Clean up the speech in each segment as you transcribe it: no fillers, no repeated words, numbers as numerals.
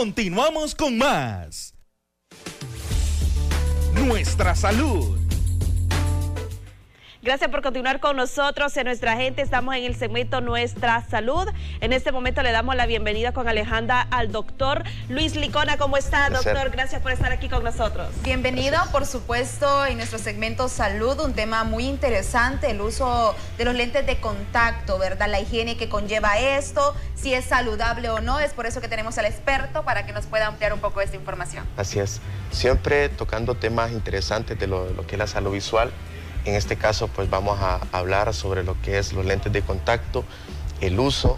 Continuamos con más. Nuestra salud. Gracias por continuar con nosotros en Nuestra Gente. Estamos en el segmento Nuestra Salud. En este momento le damos la bienvenida con Alejandra al doctor Luis Licona. ¿Cómo está, doctor? Gracias por estar aquí con nosotros. Bienvenido, por supuesto, en nuestro segmento Salud, un tema muy interesante, el uso de los lentes de contacto, ¿verdad? La higiene que conlleva esto, si es saludable o no. Es por eso que tenemos al experto para que nos pueda ampliar un poco esta información. Así es. Siempre tocando temas interesantes de lo que es la salud visual. En este caso, pues vamos a hablar sobre lo que es los lentes de contacto, el uso,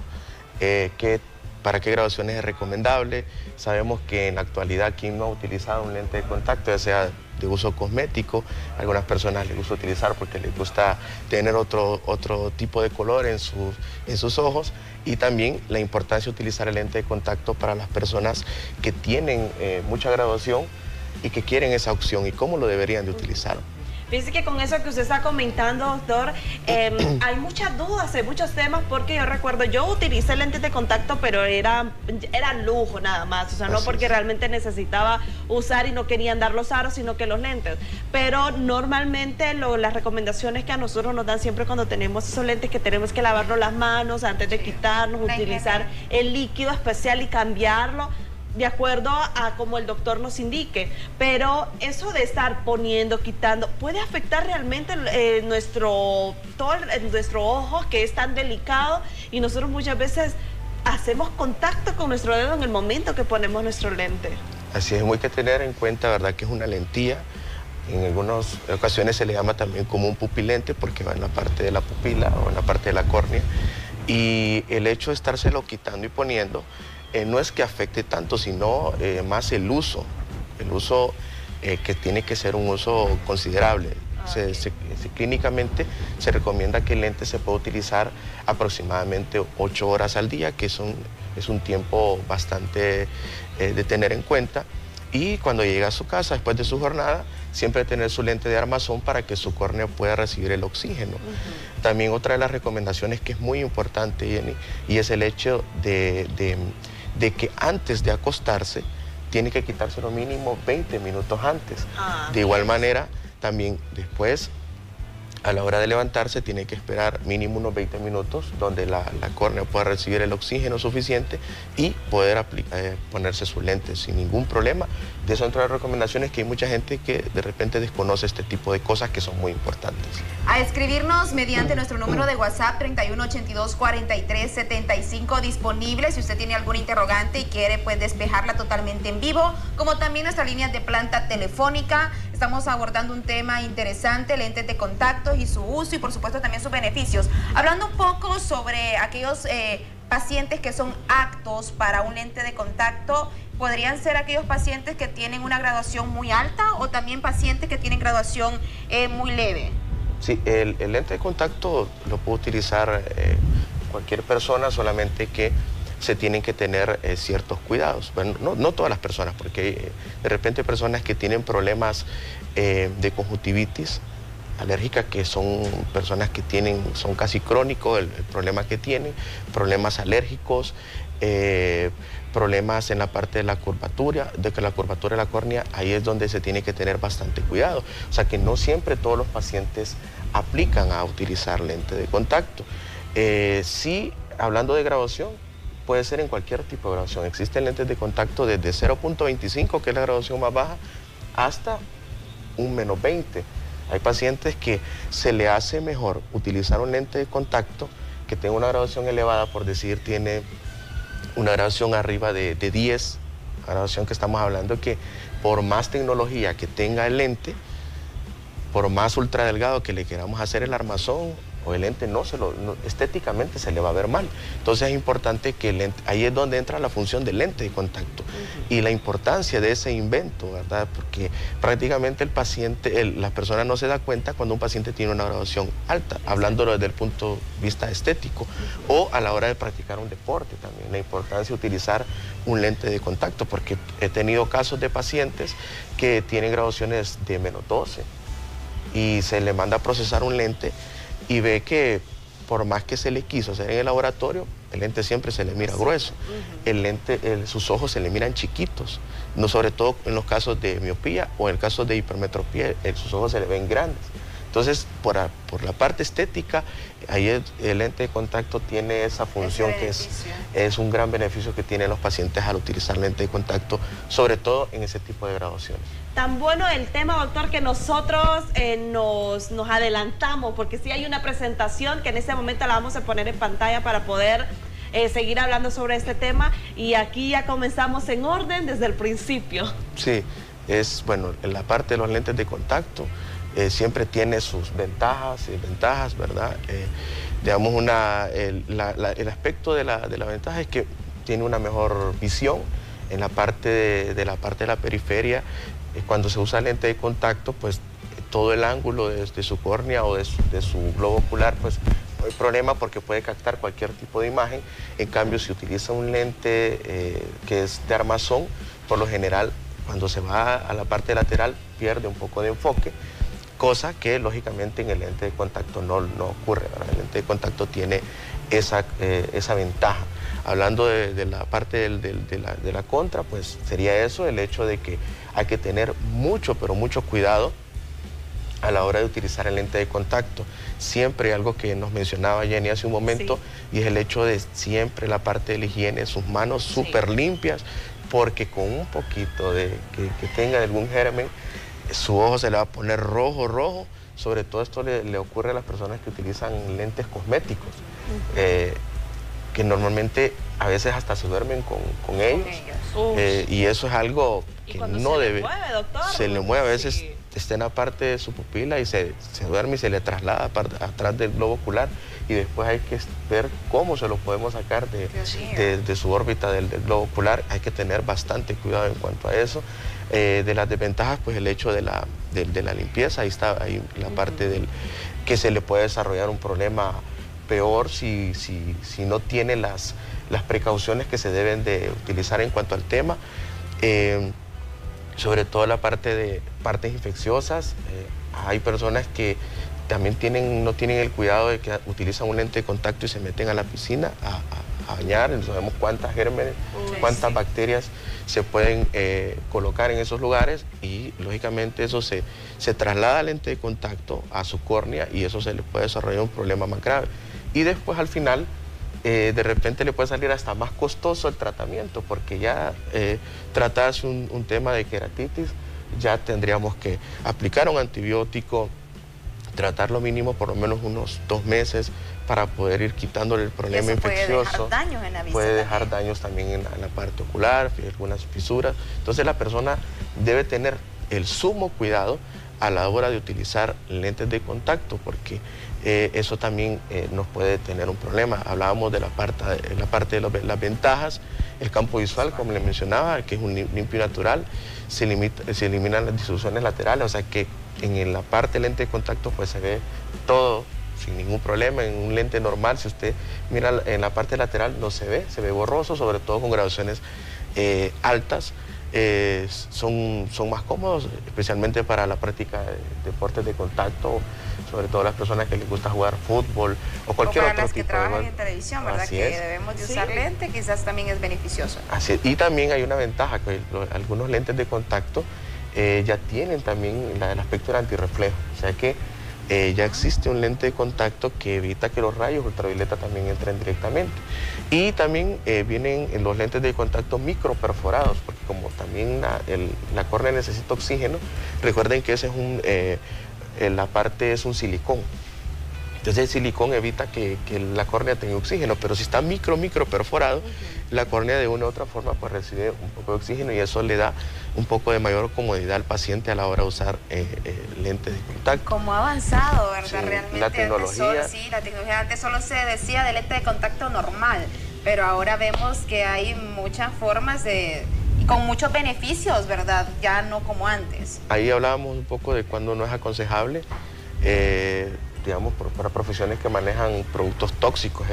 para qué graduaciones es recomendable. Sabemos que en la actualidad, ¿quién no ha utilizado un lente de contacto, ya sea de uso cosmético? A algunas personas les gusta utilizar porque les gusta tener otro tipo de color en sus ojos. Y también la importancia de utilizar el lente de contacto para las personas que tienen mucha graduación y que quieren esa opción y cómo lo deberían de utilizar. Fíjese que con eso que usted está comentando, doctor, hay muchas dudas, hay muchos temas, porque yo recuerdo, yo utilicé lentes de contacto, pero era lujo nada más, o sea, no porque realmente necesitaba usar y no quería andar los aros, sino que los lentes. Pero normalmente las recomendaciones que a nosotros nos dan siempre cuando tenemos esos lentes, que tenemos que lavarnos las manos antes de quitarnos, utilizar el líquido especial y cambiarlo de acuerdo a como el doctor nos indique. Pero eso de estar poniendo, quitando, puede afectar realmente nuestro ojo, que es tan delicado, y nosotros muchas veces hacemos contacto con nuestro dedo en el momento que ponemos nuestro lente. Así es, hay que tener en cuenta, ¿verdad?, que es una lentilla. En algunas ocasiones se le llama también como un pupilente, porque va en la parte de la pupila o en la parte de la córnea, y el hecho de estárselo quitando y poniendo no es que afecte tanto, sino más el uso que tiene que ser un uso considerable. Clínicamente se recomienda que el lente se pueda utilizar aproximadamente 8 horas al día, que es un tiempo bastante de tener en cuenta. Y cuando llega a su casa, después de su jornada, siempre tener su lente de armazón para que su córnea pueda recibir el oxígeno. También otra de las recomendaciones que es muy importante, Jenny, y es el hecho de que antes de acostarse tiene que quitárselo mínimo 20 minutos antes. De igual manera, también después, a la hora de levantarse, tiene que esperar mínimo unos 20 minutos donde la córnea pueda recibir el oxígeno suficiente y poder ponerse sus lentes sin ningún problema. De eso, entre las recomendaciones, que hay mucha gente que de repente desconoce este tipo de cosas que son muy importantes. A escribirnos mediante nuestro número de WhatsApp 3182-4375 disponible si usted tiene alguna interrogante y quiere pues despejarla totalmente en vivo, como también nuestra línea de planta telefónica. Estamos abordando un tema interesante, lentes de contacto y su uso, y por supuesto también sus beneficios. Hablando un poco sobre aquellos pacientes que son aptos para un lente de contacto, ¿podrían ser aquellos pacientes que tienen una graduación muy alta o también pacientes que tienen graduación muy leve? Sí, el lente de contacto lo puede utilizar cualquier persona, solamente que se tienen que tener ciertos cuidados. Bueno, no todas las personas, porque hay, de repente, personas que tienen problemas de conjuntivitis alérgica, que son personas que son casi crónicos el problema que tienen, problemas alérgicos, problemas en la parte de la curvatura de la córnea. Ahí es donde se tiene que tener bastante cuidado. O sea que no siempre todos los pacientes aplican a utilizar lente de contacto. Sí, hablando de graduación, puede ser en cualquier tipo de graduación. Existen lentes de contacto desde 0.25, que es la graduación más baja, hasta un -20. Hay pacientes que se le hace mejor utilizar un lente de contacto que tenga una graduación elevada, por decir, tiene una graduación arriba de 10, la graduación que estamos hablando, que por más tecnología que tenga el lente, por más ultra delgado que le queramos hacer el armazón o el lente, estéticamente se le va a ver mal. Entonces es importante que el lente, ahí es donde entra la función del lente de contacto y la importancia de ese invento, ¿verdad? Porque prácticamente la persona no se da cuenta cuando un paciente tiene una graduación alta, hablándolo desde el punto de vista estético, o a la hora de practicar un deporte también, la importancia de utilizar un lente de contacto, porque he tenido casos de pacientes que tienen graduaciones de -12 y se le manda a procesar un lente y ve que por más que se le quiso hacer en el laboratorio, el lente siempre se le mira grueso, el lente, sus ojos se le miran chiquitos, no, sobre todo en los casos de miopía o en el caso de hipermetropía, sus ojos se le ven grandes. Entonces, por la parte estética, ahí el lente de contacto tiene esa función que es un gran beneficio que tienen los pacientes al utilizar lente de contacto, sobre todo en ese tipo de graduaciones. Tan bueno el tema, doctor, que nosotros nos adelantamos, porque sí hay una presentación que en este momento la vamos a poner en pantalla para poder seguir hablando sobre este tema, y aquí ya comenzamos en orden desde el principio. Sí, bueno, en la parte de los lentes de contacto, siempre tiene sus ventajas y desventajas, ¿verdad? Digamos, el aspecto de la ventaja es que tiene una mejor visión en la parte de la periferia. Cuando se usa lente de contacto, pues todo el ángulo de su córnea o de su globo ocular, pues no hay problema porque puede captar cualquier tipo de imagen. En cambio, si utiliza un lente que es de armazón, por lo general, cuando se va a la parte lateral, pierde un poco de enfoque, cosa que lógicamente en el lente de contacto no ocurre, ¿verdad? El lente de contacto tiene esa ventaja. Hablando de la parte de la contra, pues sería eso, el hecho de que hay que tener mucho, pero mucho cuidado a la hora de utilizar el lente de contacto. Siempre hay algo que nos mencionaba Jenny hace un momento, y es el hecho de siempre la parte de la higiene, sus manos súper limpias, porque con un poquito de que tenga algún germen, su ojo se le va a poner rojo. Sobre todo esto le ocurre a las personas que utilizan lentes cosméticos, que normalmente a veces hasta se duermen con ellos. Y eso es algo que no debe. Mueve, doctor, se le mueve, a veces está en la parte de su pupila y se duerme y se le traslada atrás del globo ocular, y después hay que ver cómo se lo podemos sacar de su órbita del globo ocular. Hay que tener bastante cuidado en cuanto a eso. De las desventajas, pues el hecho de la limpieza, ahí está la parte que se le puede desarrollar un problema peor si no tiene las precauciones que se deben de utilizar en cuanto al tema. Sobre todo la parte de partes infecciosas. Hay personas que también no tienen el cuidado de que utilizan un lente de contacto y se meten a la piscina a bañar. No sabemos cuántas gérmenes, cuántas bacterias se pueden colocar en esos lugares, y lógicamente eso se traslada al lente de contacto a su córnea, y eso se le puede desarrollar un problema más grave. Y después al final de repente le puede salir hasta más costoso el tratamiento, porque ya tratarse un tema de queratitis, ya tendríamos que aplicar un antibiótico, tratarlo mínimo por lo menos unos 2 meses para poder ir quitándole el problema infeccioso. Puede dejar daños en la vista. Puede dejar daños también en la parte ocular, algunas fisuras. Entonces la persona debe tener el sumo cuidado a la hora de utilizar lentes de contacto, porque eso también nos puede tener un problema. Hablábamos de la parte de las ventajas, el campo visual, como le mencionaba, que es un limpio natural, se eliminan las disoluciones laterales, o sea que en la parte de lente de contacto pues se ve todo sin ningún problema. En un lente normal, si usted mira en la parte lateral, no se ve borroso, sobre todo con graduaciones altas. Son más cómodos, especialmente para la práctica de deportes de contacto, sobre todo las personas que les gusta jugar fútbol o cualquier otro tipo de... para las que trabajan en televisión, ¿verdad? Que debemos de usar lente, quizás también es beneficioso. Así es. Y también hay una ventaja, que algunos lentes de contacto ya tienen también el aspecto del antirreflejo, o sea que ya existe un lente de contacto que evita que los rayos ultravioleta también entren directamente. Y también vienen los lentes de contacto microperforados, porque como también la córnea necesita oxígeno, recuerden que ese es la parte es un silicón. Entonces el silicón evita que la córnea tenga oxígeno, pero si está micro perforado, la córnea de una u otra forma pues recibe un poco de oxígeno, y eso le da un poco de mayor comodidad al paciente a la hora de usar lentes de contacto. Como ha avanzado, ¿verdad? Sí, realmente la tecnología. La tecnología antes solo se decía de lente de contacto normal, pero ahora vemos que hay muchas formas y con muchos beneficios, ¿verdad? Ya no como antes. Ahí hablábamos un poco de cuando no es aconsejable, digamos, para profesiones que manejan productos tóxicos,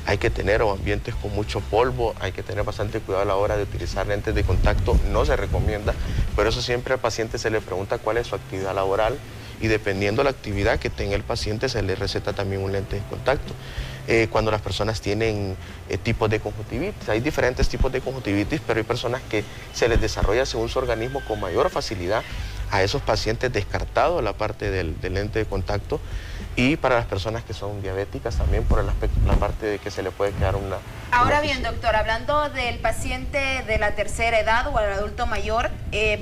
hay que tener ambientes con mucho polvo, hay que tener bastante cuidado a la hora de utilizar lentes de contacto. No se recomienda, pero eso siempre al paciente se le pregunta cuál es su actividad laboral, y dependiendo de la actividad que tenga el paciente se le receta también un lente de contacto. cuando las personas tienen tipos de conjuntivitis. Hay diferentes tipos de conjuntivitis, pero hay personas que se les desarrolla según su organismo con mayor facilidad. A esos pacientes descartado la parte del lente de contacto, y para las personas que son diabéticas también por el aspecto, la parte de que se le puede quedar una... Ahora bien, doctor, hablando del paciente de la tercera edad o el adulto mayor,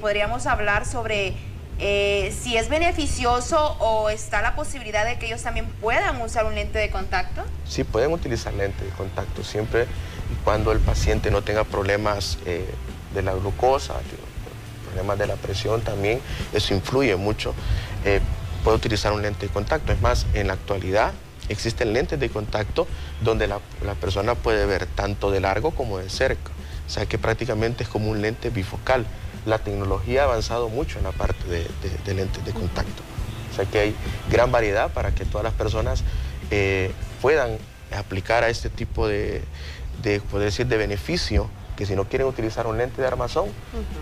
podríamos hablar sobre si es beneficioso o está la posibilidad de que ellos también puedan usar un lente de contacto. Sí, pueden utilizar lente de contacto siempre y cuando el paciente no tenga problemas de la glucosa, problemas de la presión también, eso influye mucho. Puede utilizar un lente de contacto. Es más, en la actualidad existen lentes de contacto donde la persona puede ver tanto de largo como de cerca. O sea que prácticamente es como un lente bifocal. La tecnología ha avanzado mucho en la parte de lentes de contacto. O sea que hay gran variedad para que todas las personas puedan aplicar a este tipo de poder decir, de beneficio, que si no quieren utilizar un lente de armazón,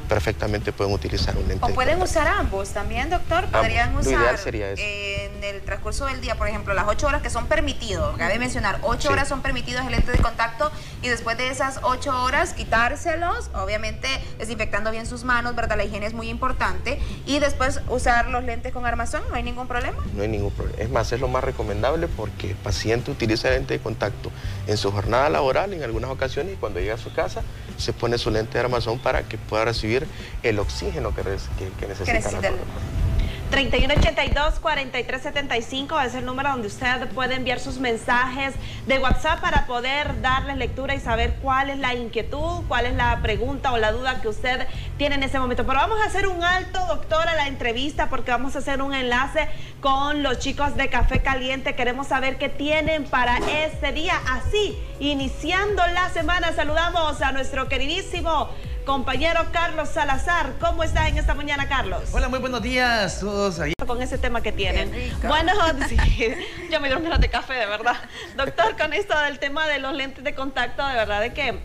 perfectamente pueden utilizar un lente. O pueden usar ambos también, doctor. Podrían usar, lo ideal sería eso. En el transcurso del día, por ejemplo, las 8 horas que son permitidos, cabe mencionar, 8 horas son permitidos el lente de contacto, y después de esas 8 horas quitárselos, obviamente desinfectando bien sus manos, ¿verdad? La higiene es muy importante, y después usar los lentes con armazón, ¿no hay ningún problema? No hay ningún problema. Es más, es lo más recomendable porque el paciente utiliza el lente de contacto en su jornada laboral en algunas ocasiones, y cuando llega a su casa se pone su lente de armazón para que pueda recibir el oxígeno que necesita la persona. 3182-4375 es el número donde usted puede enviar sus mensajes de WhatsApp para poder darles lectura y saber cuál es la inquietud, cuál es la pregunta o la duda que usted tiene en ese momento. Pero vamos a hacer un alto, doctor, a la entrevista, porque vamos a hacer un enlace con los chicos de Café Caliente. Queremos saber qué tienen para este día. Así, iniciando la semana, saludamos a nuestro queridísimo compañero Carlos Salazar. ¿Cómo estás en esta mañana, Carlos? Hola, muy buenos días todos ahí. Con ese tema que tienen. Bueno, sí, yo me dieron ganas de café, de verdad. Doctor, con esto del tema de los lentes de contacto, de verdad de que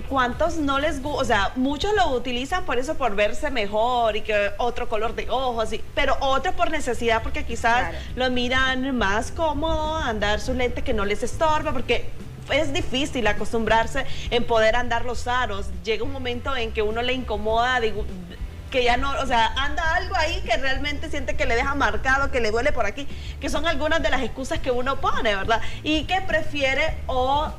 cuántos no les gusta, o sea, muchos lo utilizan por eso, por verse mejor y que otro color de ojos, pero otros por necesidad, porque quizás lo miran más cómodo, andar sus lentes que no les estorba, porque es difícil acostumbrarse en poder andar los aros. Llega un momento en que uno le incomoda, que ya no, o sea, anda algo ahí que realmente siente que le deja marcado, que le duele por aquí, que son algunas de las excusas que uno pone, ¿verdad? Y que prefiere o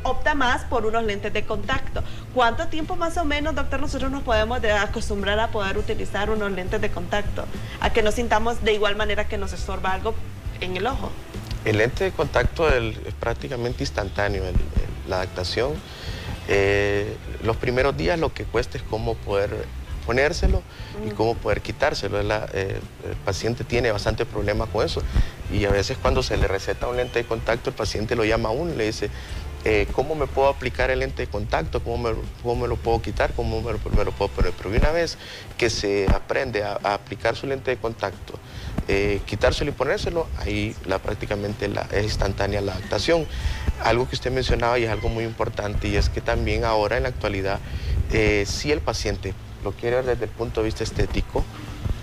opta más por unos lentes de contacto. ¿Cuánto tiempo más o menos, doctor, nosotros nos podemos acostumbrar a poder utilizar unos lentes de contacto? A que no sintamos de igual manera que nos estorba algo en el ojo. El lente de contacto es prácticamente instantáneo, la adaptación. Los primeros días lo que cuesta es cómo poder ponérselo y cómo poder quitárselo. El paciente tiene bastante problema con eso, y a veces cuando se le receta un lente de contacto, el paciente lo llama a uno y le dice, ¿cómo me puedo aplicar el lente de contacto? ¿Cómo me lo puedo quitar? ¿Cómo me lo puedo poner? Pero una vez que se aprende a aplicar su lente de contacto, quitárselo y ponérselo, ahí prácticamente es instantánea la adaptación. Algo que usted mencionaba y es algo muy importante, y es que también ahora en la actualidad, si el paciente lo quiere ver desde el punto de vista estético,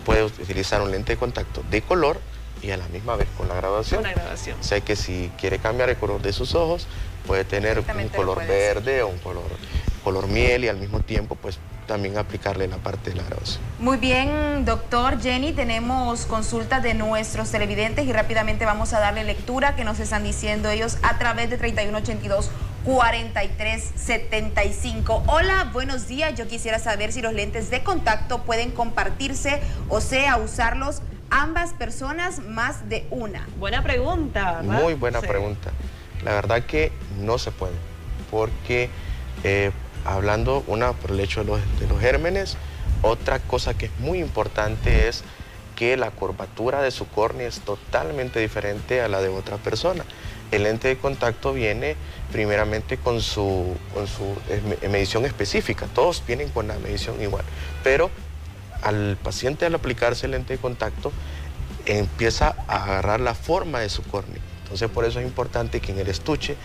puede utilizar un lente de contacto de color y a la misma vez con la graduación. Con la graduación. O sea que si quiere cambiar el color de sus ojos, puede tener un color verde o un color miel, y al mismo tiempo pues también aplicarle la parte de la graduación. Muy bien, doctor. Jenny, tenemos consultas de nuestros televidentes y rápidamente vamos a darle lectura que nos están diciendo ellos a través de 3182-4375. Hola, buenos días. Yo quisiera saber si los lentes de contacto pueden compartirse, o sea, usarlos ambas personas, más de una. Buena pregunta, ¿verdad? Muy buena pregunta. La verdad que no se puede, porque hablando por el hecho de los gérmenes, otra cosa que es muy importante es que la curvatura de su córnea es totalmente diferente a la de otra persona. El lente de contacto viene primeramente con su medición específica, todos vienen con la medición igual, pero al paciente, al aplicarse el lente de contacto, empieza a agarrar la forma de su córnea. Entonces por eso es importante que en el estuche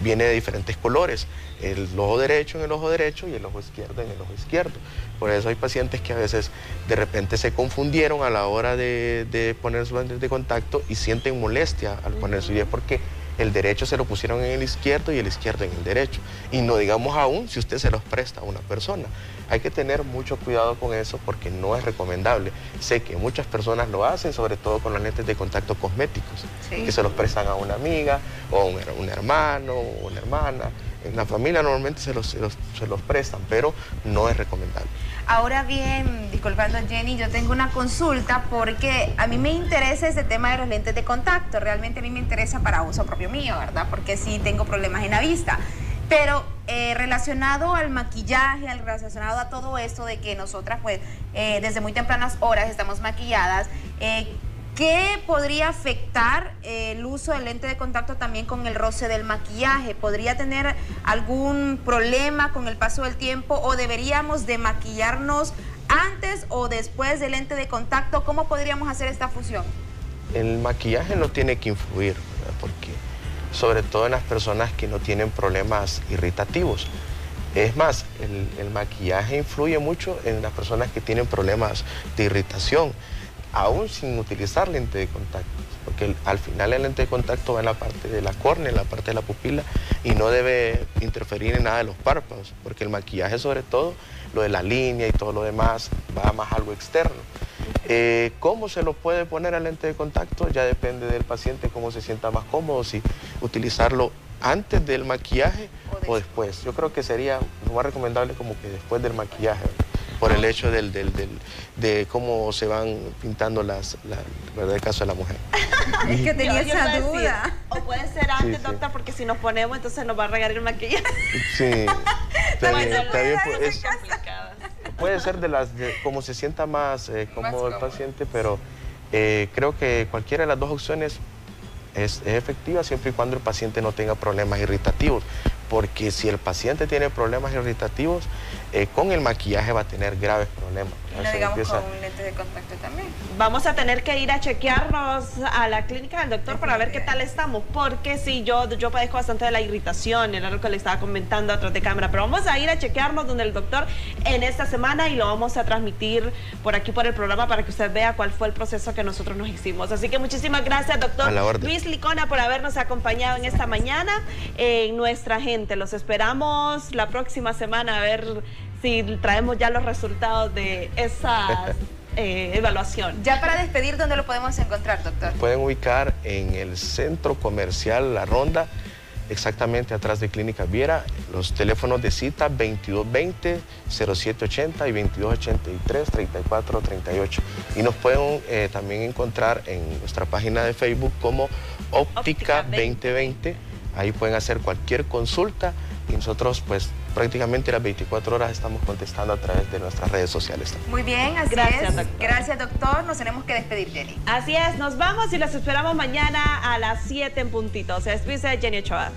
viene de diferentes colores, el ojo derecho en el ojo derecho y el ojo izquierdo en el ojo izquierdo. Por eso hay pacientes que a veces de repente se confundieron a la hora de poner sus lentes de contacto y sienten molestia al ponerse, y es porque el derecho se lo pusieron en el izquierdo y el izquierdo en el derecho. Y no digamos aún si usted se los presta a una persona. Hay que tener mucho cuidado con eso porque no es recomendable. Sé que muchas personas lo hacen, sobre todo con los lentes de contacto cosméticos, que se los prestan a una amiga o a un hermano o una hermana. En la familia normalmente se los prestan, pero no es recomendable. Ahora bien, disculpando Jenny, yo tengo una consulta porque a mí me interesa ese tema de los lentes de contacto. Realmente a mí me interesa para uso propio mío, ¿verdad? Porque sí tengo problemas en la vista. Pero relacionado al maquillaje, relacionado a todo esto de que nosotras pues desde muy tempranas horas estamos maquilladas, ¿qué podría afectar el uso del lente de contacto también con el roce del maquillaje? ¿Podría tener algún problema con el paso del tiempo o deberíamos de maquillarnos antes o después del lente de contacto? ¿Cómo podríamos hacer esta fusión? El maquillaje no tiene que influir, ¿verdad? Porque sobre todo en las personas que no tienen problemas irritativos. Es más, el maquillaje influye mucho en las personas que tienen problemas de irritación, aún sin utilizar lente de contacto, porque al final el lente de contacto va en la parte de la córnea, en la parte de la pupila, y no debe interferir en nada de los párpados, porque el maquillaje, sobre todo, lo de la línea y todo lo demás, va más a algo externo. ¿Cómo se lo puede poner al lente de contacto? Ya depende del paciente, cómo se sienta más cómodo, si utilizarlo antes del maquillaje o después. Yo creo que sería lo más recomendable como que después del maquillaje, por el hecho de cómo se van pintando ¿verdad? El caso de la mujer. Es que tenía Yo esa iba a duda. decir, o puede ser antes, Sí. doctor, porque si nos ponemos entonces nos va a regar el maquillaje. Sí, también Es complicado. puede ser como se sienta más cómodo el paciente, pero creo que cualquiera de las dos opciones es efectiva siempre y cuando el paciente no tenga problemas irritativos, porque si el paciente tiene problemas irritativos, con el maquillaje va a tener graves problemas. Y no digamos con un lente de contacto también. Vamos a tener que ir a chequearnos a la clínica del doctor para ver qué tal estamos, porque sí, yo padezco bastante de la irritación, era lo que le estaba comentando atrás de cámara, pero vamos a ir a chequearnos donde el doctor en esta semana y lo vamos a transmitir por aquí por el programa para que usted vea cuál fue el proceso que nosotros nos hicimos. Así que muchísimas gracias, doctor Luis Licona, por habernos acompañado en esta mañana en nuestra agenda. Los esperamos la próxima semana a ver si traemos ya los resultados de esa evaluación. Ya para despedir, ¿dónde lo podemos encontrar, doctor? Pueden ubicar en el centro comercial La Ronda, exactamente atrás de Clínica Viera. Los teléfonos de cita 2220-0780 y 2283-3438. Y nos pueden también encontrar en nuestra página de Facebook como Óptica 2020. Ahí pueden hacer cualquier consulta y nosotros pues prácticamente las 24 horas estamos contestando a través de nuestras redes sociales. Muy bien, así Gracias, es. doctor. Gracias, doctor. Nos tenemos que despedir, Jenny. Así es, nos vamos y los esperamos mañana a las 7 en puntito. Se despide Jenny Ochoa.